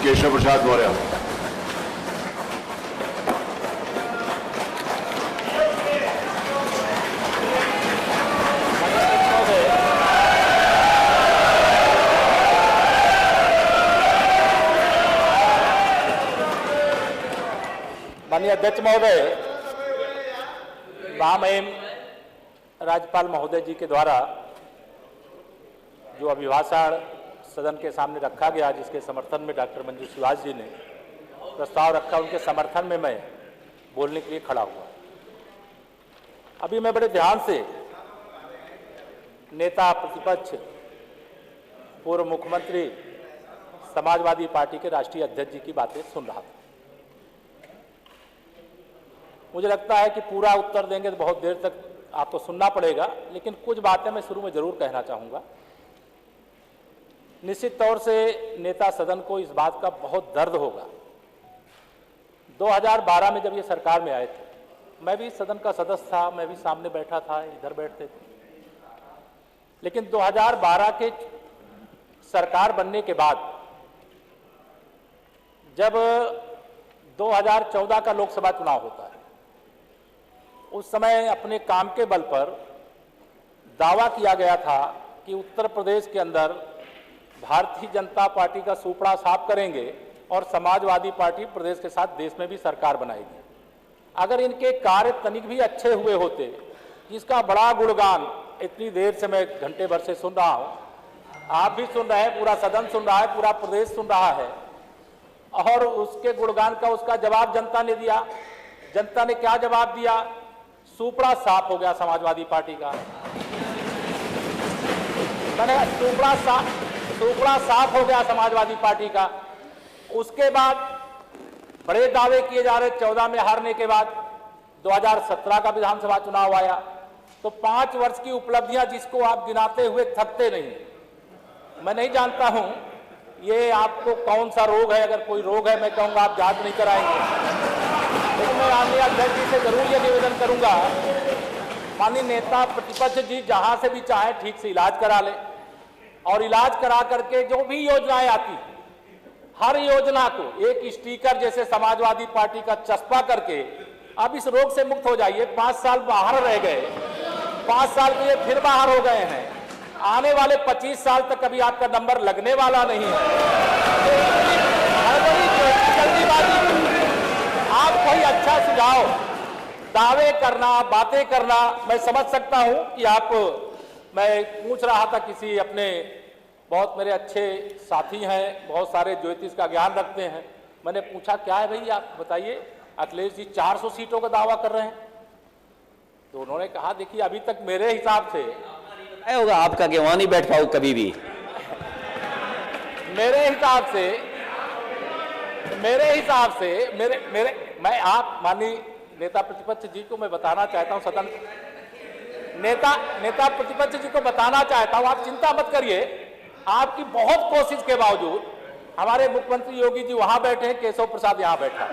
केशव प्रसाद मौर्य। माननीय अध्यक्ष महोदय, महामहिम राज्यपाल महोदय जी के द्वारा जो अभिभाषण सदन के सामने रखा गया, जिसके समर्थन में डॉक्टर मंजू सुहास जी ने प्रस्ताव रखा, उनके समर्थन में मैं बोलने के लिए खड़ा हुआ। अभी मैं बड़े ध्यान से नेता प्रतिपक्ष पूर्व मुख्यमंत्री समाजवादी पार्टी के राष्ट्रीय अध्यक्ष जी की बातें सुन रहा था। मुझे लगता है कि पूरा उत्तर देंगे तो बहुत देर तक आपको सुनना पड़ेगा, लेकिन कुछ बातें मैं शुरू में जरूर कहना चाहूँगा। निश्चित तौर से नेता सदन को इस बात का बहुत दर्द होगा। 2012 में जब ये सरकार में आए थे, मैं भी सदन का सदस्य था, मैं भी सामने बैठा था, इधर बैठते थे। लेकिन 2012 के सरकार बनने के बाद जब 2014 का लोकसभा चुनाव होता है, उस समय अपने काम के बल पर दावा किया गया था कि उत्तर प्रदेश के अंदर भारतीय जनता पार्टी का सुपड़ा साफ करेंगे और समाजवादी पार्टी प्रदेश के साथ देश में भी सरकार बनाएगी। अगर इनके कार्य तनिक भी अच्छे हुए होते, जिसका बड़ा गुणगान इतनी देर से मैं घंटे भर से सुन रहा हूं, आप भी सुन रहे हैं, पूरा सदन सुन रहा है, पूरा प्रदेश सुन रहा है, और उसके गुणगान का उसका जवाब जनता ने दिया। जनता ने क्या जवाब दिया? सुपड़ा साफ हो गया समाजवादी पार्टी का। मैंने सुपड़ा साफ हो गया समाजवादी पार्टी का। उसके बाद बड़े दावे किए जा रहे। 14 में हारने के बाद 2017 का विधानसभा चुनाव आया, तो 5 वर्ष की उपलब्धियां जिसको आप गिनाते हुए थकते नहीं। मैं नहीं जानता हूं ये आपको कौन सा रोग है। अगर कोई रोग है, मैं कहूंगा आप जांच नहीं कराएंगे। लेकिन मैं माननीय अध्यक्ष जी से जरूर ये निवेदन करूंगा, माननीय नेता प्रतिपक्ष जी जहां से भी चाहे ठीक से इलाज करा ले, और इलाज करा करके जो भी योजनाएं आती, हर योजना को एक स्टिकर जैसे समाजवादी पार्टी का चस्पा करके अब इस रोग से मुक्त हो जाइए। 5 साल बाहर रह गए, 5 साल के लिए फिर बाहर हो गए हैं। आने वाले 25 साल तक कभी आपका नंबर लगने वाला नहीं है। आप कोई अच्छा सुझाव, दावे करना, बातें करना, मैं समझ सकता हूं कि आप, मैं पूछ रहा था किसी अपने बहुत मेरे अच्छे साथी हैं, बहुत सारे ज्योतिष का ज्ञान रखते हैं, मैंने पूछा क्या है भाई आप बताइए, अखिलेश जी 400 सीटों का दावा कर रहे हैं। तो उन्होंने कहा देखिए अभी तक मेरे हिसाब से होगा आपका कि वहां नहीं बैठ पाऊं कभी भी। मेरे हिसाब से मैं आप माननीय नेता प्रतिपक्ष जी को मैं बताना चाहता हूं, सदन नेता प्रतिपक्ष जी को बताना चाहता हूं, आप चिंता मत करिए। आपकी बहुत कोशिश के बावजूद हमारे मुख्यमंत्री योगी जी वहां बैठे हैं, केशव प्रसाद यहां बैठा,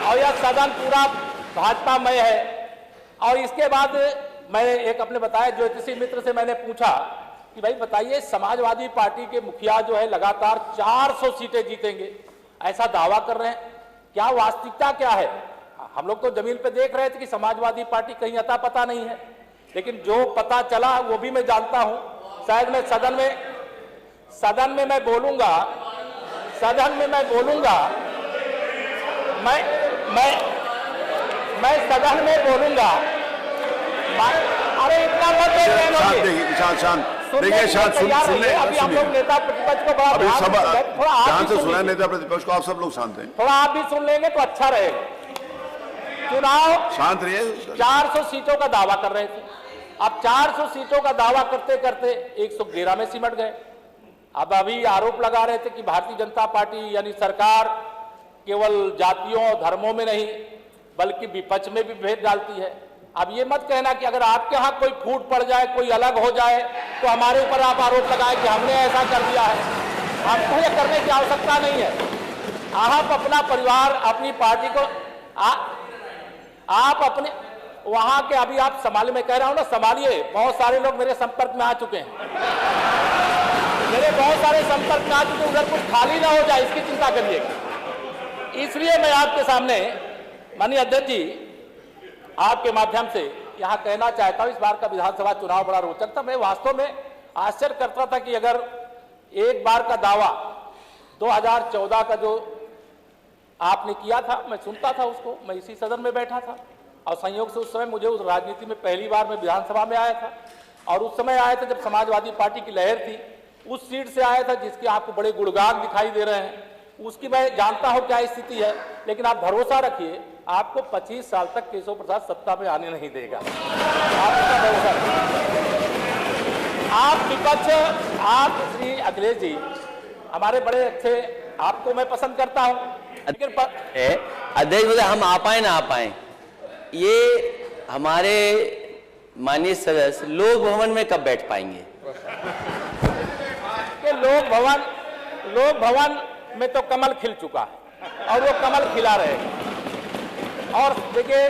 और यह सदन पूरा भाजपामय है। और इसके बाद मैंने एक अपने बताया ज्योतिषी मित्र से मैंने पूछा कि भाई बताइए, समाजवादी पार्टी के मुखिया जो है लगातार 400 सीटें जीतेंगे, ऐसा दावा कर रहे हैं, क्या वास्तविकता क्या है? हम लोग तो जमीन पे देख रहे थे कि समाजवादी पार्टी कहीं अता पता नहीं है, लेकिन जो पता चला वो भी मैं जानता हूं। शायद मैं सदन में मैं बोलूंगा, मैं सदन में बोलूंगा। अरे इतना मत देखिए, शांत सुन ले। अभी हम लोग नेता प्रतिपक्ष को बड़ा ध्यान से सुना, नेता प्रतिपक्ष को आप सब लोग शांत हैं, थोड़ा आप भी सुन लेंगे तो अच्छा रहेगा। चुनाव शांत रहिए। 400 सीटों का दावा कर रहे थे, अब 400 सीटों का दावा करते करते 111 में सिमट गए। अब अभी आरोप लगा रहे थे कि भारतीय जनता पार्टी यानी सरकार केवल जातियों और धर्मों में नहीं बल्कि विपक्ष में भी भेद डालती है। अब ये मत कहना कि अगर आपके यहाँ कोई फूट पड़ जाए, कोई अलग हो जाए, तो हमारे ऊपर आप आरोप लगाए कि हमने ऐसा कर दिया है। हमको ये करने की आवश्यकता नहीं है। आप अपना परिवार, अपनी पार्टी को आप अपने वहां के अभी आप संभालिए, मैं कह रहा हूं ना संभालिए। बहुत सारे लोग मेरे संपर्क में आ चुके हैं। मेरे बहुत सारे संपर्क ना तो उधर कुछ खाली ना हो जाए, इसकी चिंता करिएगा। इसलिए मैं आपके सामने माननीय अध्यक्ष जी आपके माध्यम से यहाँ कहना चाहता हूँ, इस बार का विधानसभा चुनाव बड़ा रोचक था। मैं वास्तव में आश्चर्य करता था कि अगर एक बार का दावा 2014 का जो आपने किया था, मैं सुनता था उसको, मैं इसी सदन में बैठा था और संयोग से उस समय मुझे उस राजनीति में पहली बार मैं विधानसभा में आया था और उस समय आया था जब समाजवादी पार्टी की लहर थी, उस सीट से आया था जिसके आपको बड़े गुणगान दिखाई दे रहे हैं, उसकी मैं जानता हूं क्या स्थिति है। लेकिन आप भरोसा रखिए, आपको 25 साल तक केशव प्रसाद सत्ता में आने नहीं देगा, आप इसका भरोसा रखिए। आप विपक्ष, आप श्री अखिलेश जी हमारे बड़े अच्छे, आपको मैं पसंद करता हूं, लेकिन अध्यक्ष बोले हम आ पाए ना आ पाए, ये हमारे माननीय सदस्य लोक भवन में कब बैठ पाएंगे? कि लोक भवन में तो कमल खिल चुका है और वो कमल खिला रहेगा। और देखिए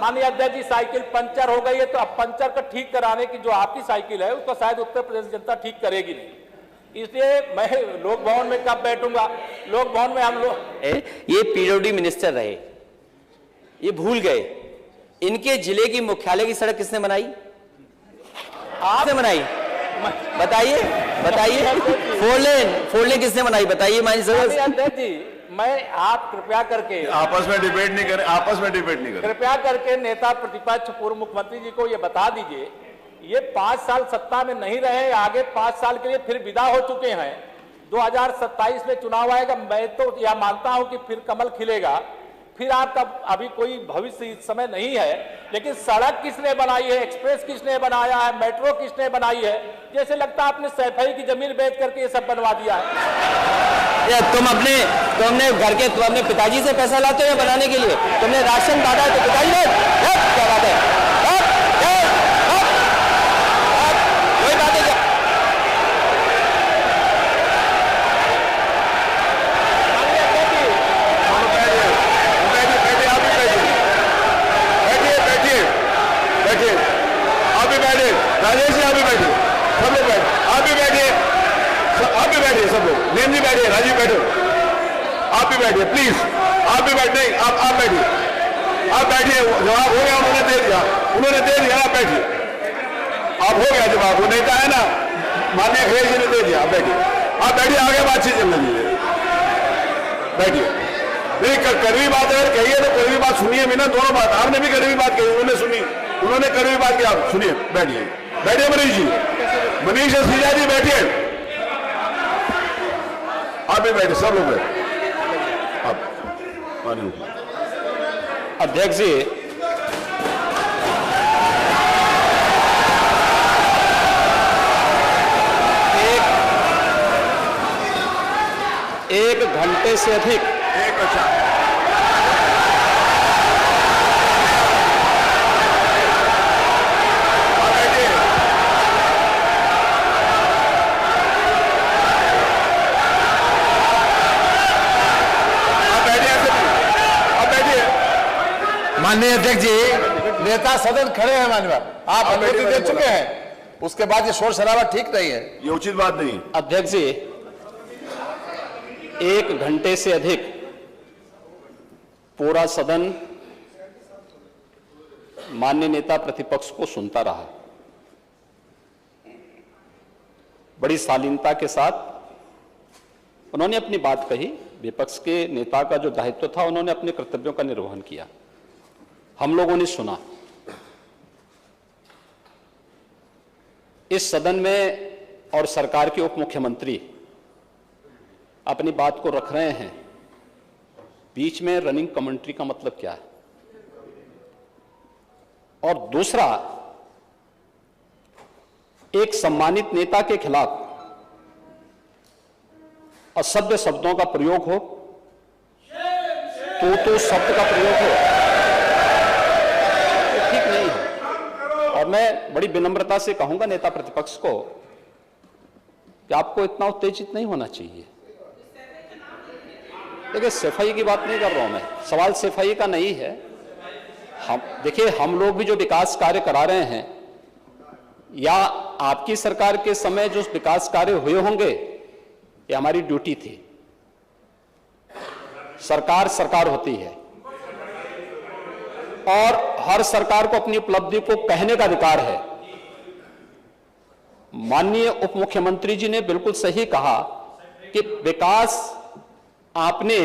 माननीय अध्यक्ष जी, साइकिल पंचर हो गई है तो अब पंचर को ठीक कराने की जो आपकी साइकिल है उसको शायद उत्तर प्रदेश जनता ठीक करेगी नहीं, इसलिए मैं लोक भवन में कब बैठूंगा? लोक भवन में हम लोग, ये पीडब्ल्यूडी मिनिस्टर रहे, ये भूल गए इनके जिले की मुख्यालय की सड़क किसने बनाई? आपने बनाई? बताइए बताइए। फोर लेन किसने बनाई बताइए? अध्यक्ष जी मैं आप कृपया करके आपस में डिबेट नहीं करें, आपस में डिबेट नहीं करें। कृपया करके नेता प्रतिपक्ष पूर्व मुख्यमंत्री जी को ये बता दीजिए, ये 5 साल सत्ता में नहीं रहे, आगे 5 साल के लिए फिर विदा हो चुके हैं। 2027 में चुनाव आएगा, मैं तो यह मानता हूं कि फिर कमल खिलेगा, फिर आपका अभी कोई भविष्य इस समय नहीं है, लेकिन सड़क किसने बनाई है, एक्सप्रेस किसने बनाया है, मेट्रो किसने बनाई है? जैसे लगता है आपने सैफई की जमीन बेच करके ये सब बनवा दिया है। तुम अपने घर के, तुम अपने पिताजी से पैसा लाते हो बनाने के लिए? तुमने राशन बांटा तो पिताजी ने क्या बात है? कोई बात है? आप भी बैठे, राजेश जी आप भी बैठे, सब लोग बैठे, आप भी बैठिए, सब लोग, नेम जी बैठिए, राजीव बैठो, आप भी बैठिए प्लीज, आप भी बैठे, आप बैठिए, आप बैठिए, जवाब हो गया, उन्होंने दे दिया, आप बैठिए, आप हो गया जवाब, वो नेता है ना माननीय अखिलेश जी ने दे दिया, आप बैठिए, आगे बातचीत चलने दीजिए, बैठिए। नहीं कड़वी बात अगर कही है तो कड़वी बात सुनिए भी ना, दोनों बात, आपने भी कड़वी बात कही, उन्होंने सुनी, उन्होंने कड़वी बात की, आप सुनिए, बैठिए मनीष जी, मनीष सिंह जी बैठिए, आप भी बैठे, सब लोग बैठे। अध्यक्ष जी, एक घंटे से अधिक माननीय अध्यक्ष जी, नेता सदन खड़े हैं, माननीय आप अनुमति दे चुके हैं, उसके बाद ये शोर शराबा ठीक नहीं है, ये उचित बात नहीं। अध्यक्ष जी, 1 घंटे से अधिक पूरा सदन माननीय नेता प्रतिपक्ष को सुनता रहा, बड़ी शालीनता के साथ उन्होंने अपनी बात कही। विपक्ष के नेता का जो दायित्व था, उन्होंने अपने कर्तव्यों का निर्वहन किया, हम लोगों ने सुना। इस सदन में और सरकार के उप मुख्यमंत्री अपनी बात को रख रहे हैं, बीच में रनिंग कमेंट्री का मतलब क्या है? और दूसरा, एक सम्मानित नेता के खिलाफ असभ्य शब्दों का प्रयोग हो, तो शब्द का प्रयोग हो, तो ठीक नहीं है। और मैं बड़ी विनम्रता से कहूंगा नेता प्रतिपक्ष को कि आपको इतना उत्तेजित नहीं होना चाहिए। देखिए, सफाई की बात नहीं कर रहा हूं मैं, सवाल सफाई का नहीं है। हम देखिए, हम लोग भी जो विकास कार्य करा रहे हैं या आपकी सरकार के समय जो विकास कार्य हुए होंगे, ये हमारी ड्यूटी थी। सरकार सरकार होती है और हर सरकार को अपनी उपलब्धि को कहने का अधिकार है। माननीय उप मुख्यमंत्री जी ने बिल्कुल सही कहा कि विकास, आपने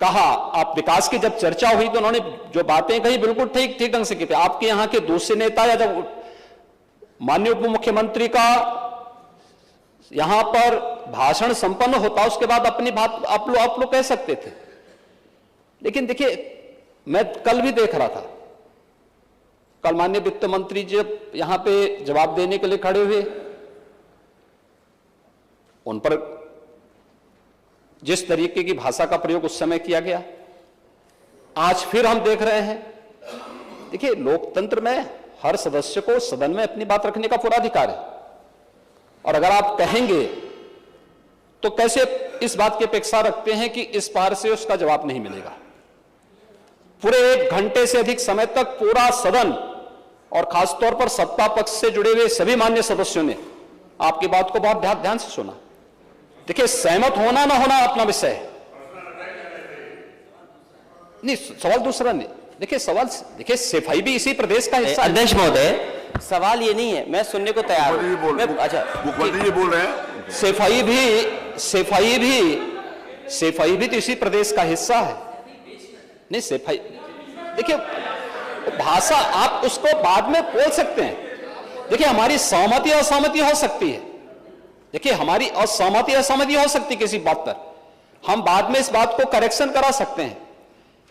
कहा, आप विकास की जब चर्चा हुई तो उन्होंने जो बातें कही बिल्कुल ठीक ढंग से की थी। आपके यहां के दूसरे नेता या जब माननीय उप मुख्यमंत्री का यहां पर भाषण संपन्न होता, उसके बाद अपनी बात आप लोग कह सकते थे। लेकिन देखिए, मैं कल भी देख रहा था, कल माननीय वित्त मंत्री जब यहां पे जवाब देने के लिए खड़े हुए, उन पर जिस तरीके की भाषा का प्रयोग उस समय किया गया, आज फिर हम देख रहे हैं। देखिए, लोकतंत्र में हर सदस्य को सदन में अपनी बात रखने का पूरा अधिकार है, और अगर आप कहेंगे तो कैसे इस बात की अपेक्षा रखते हैं कि इस पार से उसका जवाब नहीं मिलेगा। पूरे 1 घंटे से अधिक समय तक पूरा सदन और खासतौर पर सत्ता पक्ष से जुड़े हुए सभी मान्य सदस्यों ने आपकी बात को बहुत ध्यान से सुना। देखिए, सहमत होना ना होना अपना विषय है, नहीं, सवाल दूसरा नहीं। देखिए, सवाल, देखिए, सफाई भी इसी प्रदेश का हिस्सा है। अध्यक्ष महोदय, सवाल ये नहीं है, मैं सुनने को तैयार हूं। अच्छा, मुख्यमंत्री जी बोल रहे हैं, सफाई भी तो इसी प्रदेश का हिस्सा है। नहीं, सफाई, देखिए, भाषा आप उसको बाद में बोल सकते हैं। देखिए, हमारी सहमति असहमति हो सकती है, देखिए, हमारी असहमति असहमति हो सकती है किसी बात पर, हम बाद में इस बात को करेक्शन करा सकते हैं।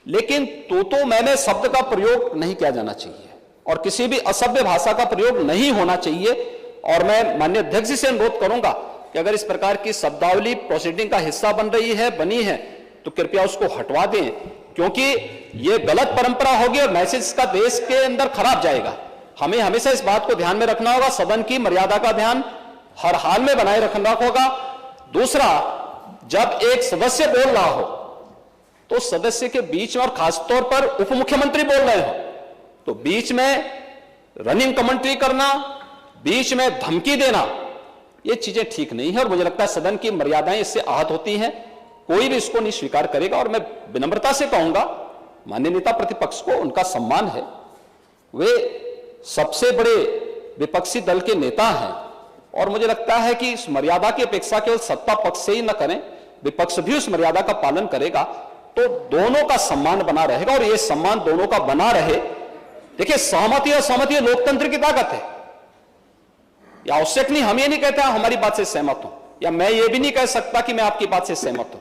लेकिन तो मैंने शब्द का प्रयोग नहीं किया जाना चाहिए और किसी भी असभ्य भाषा का प्रयोग नहीं होना चाहिए। और मैं माननीय अध्यक्ष जी से अनुरोध करूंगा कि अगर इस प्रकार की शब्दावली प्रोसीडिंग का हिस्सा बनी है तो कृपया उसको हटवा दें, क्योंकि यह गलत परंपरा होगी और मैसेज का देश के अंदर खराब जाएगा। हमें हमेशा इस बात को ध्यान में रखना होगा, सदन की मर्यादा का ध्यान हर हाल में बनाए रखना होगा। दूसरा, जब एक सदस्य बोल रहा हो तो सदस्य के बीच में, और खासतौर पर उप मुख्यमंत्री बोल रहे हो, तो बीच में रनिंग कमेंट्री करना, बीच में धमकी देना, ये चीजें ठीक नहीं है और मुझे लगता है सदन की मर्यादाएं इससे आहत होती हैं। कोई भी इसको नहीं स्वीकार करेगा और मैं विनम्रता से कहूंगा, माननीय नेता प्रतिपक्ष को उनका सम्मान है, वे सबसे बड़े विपक्षी दल के नेता हैं और मुझे लगता है कि इस मर्यादा की अपेक्षा केवल सत्ता पक्ष से ही न करें, विपक्ष भी उस मर्यादा का पालन करेगा तो दोनों का सम्मान बना रहेगा और यह सम्मान दोनों का बना रहे। देखिए, सहमति और सहमति लोकतंत्र की ताकत है, या आवश्यक नहीं, हम ये नहीं कहते हमारी बात से सहमत हूं, या मैं ये भी नहीं कह सकता कि मैं आपकी बात से सहमत हूं।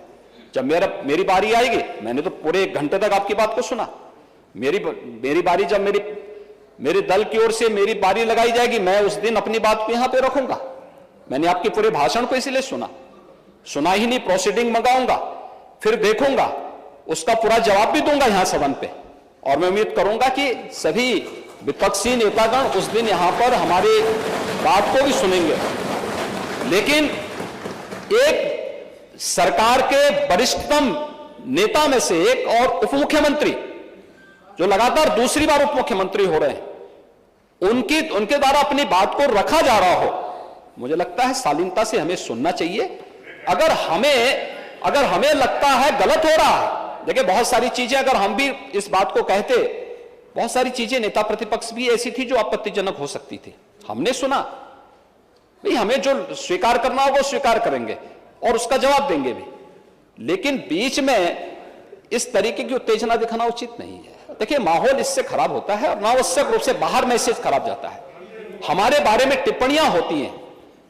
जब मेरी बारी आएगी, मैंने तो पूरे 1 घंटे तक आपकी बात को सुना, मेरी बारी जब मेरे दल की ओर से मेरी बारी लगाई जाएगी, मैं उस दिन अपनी बात को यहां पे रखूंगा। मैंने आपके पूरे भाषण को इसीलिए सुना ही नहीं, प्रोसीडिंग मंगाऊंगा, फिर देखूंगा, उसका पूरा जवाब भी दूंगा यहां सदन पे, और मैं उम्मीद करूंगा कि सभी विपक्षी नेतागण उस दिन यहां पर हमारी बात को भी सुनेंगे। लेकिन एक सरकार के वरिष्ठतम नेता में से एक और उप मुख्यमंत्री जो लगातार दूसरी बार उप मुख्यमंत्री हो रहे हैं, उनके द्वारा अपनी बात को रखा जा रहा हो, मुझे लगता है शालीनता से हमें सुनना चाहिए। अगर हमें लगता है गलत हो रहा है, देखिए, बहुत सारी चीजें अगर हम भी इस बात को कहते, बहुत सारी चीजें नेता प्रतिपक्ष भी ऐसी थी जो आपत्तिजनक हो सकती थी, हमने सुना, भाई हमें जो स्वीकार करना होगा वो स्वीकार करेंगे और उसका जवाब देंगे भी, लेकिन बीच में इस तरीके की उत्तेजना दिखाना उचित नहीं है। देखिए, माहौल इससे खराब होता है और अनावश्यक रूप से बाहर मैसेज खराब जाता है। हमारे बारे में टिप्पणियां होती हैं,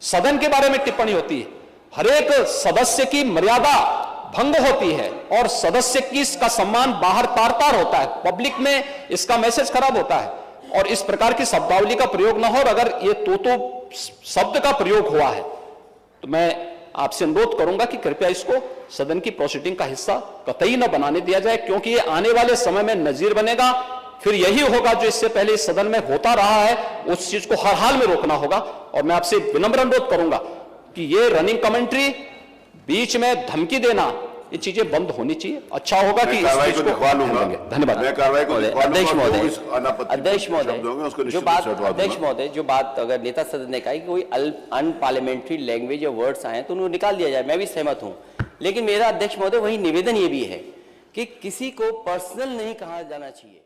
सदन के बारे में टिप्पणी होती है, हर एक सदस्य की मर्यादा भंग होती है और सदस्य की इसका सम्मान बाहर तार होता है, पब्लिक में इसका मैसेज खराब होता है और इस प्रकार की शब्दावली का प्रयोग न हो। और अगर ये तो शब्द का प्रयोग हुआ है तो मैं आपसे अनुरोध करूंगा कि कृपया इसको सदन की प्रोसीडिंग का हिस्सा कतई न बनाने दिया जाए, क्योंकि ये आने वाले समय में नजीर बनेगा। फिर यही होगा जो इससे पहले इस सदन में होता रहा है, उस चीज को हर हाल में रोकना होगा। और मैं आपसे विनम्र अनुरोध करूंगा कि ये रनिंग कमेंट्री, बीच में धमकी देना, ये चीजें बंद होनी चाहिए। अच्छा होगा कि इस कार्रवाई चीज को दिखवा लूंगा। धन्यवाद। मैं कार्रवाई को दिखवा लूंगा। अध्यक्ष महोदय, अध्यक्ष महोदय जो बात अगर नेता सदन ने कहा कि कोई अनपार्लियामेंट्री लैंग्वेज या वर्ड्स आए तो उनको निकाल दिया जाए, मैं भी सहमत हूं। लेकिन मेरा अध्यक्ष महोदय वही निवेदन ये भी है कि किसी को पर्सनल नहीं कहा जाना चाहिए।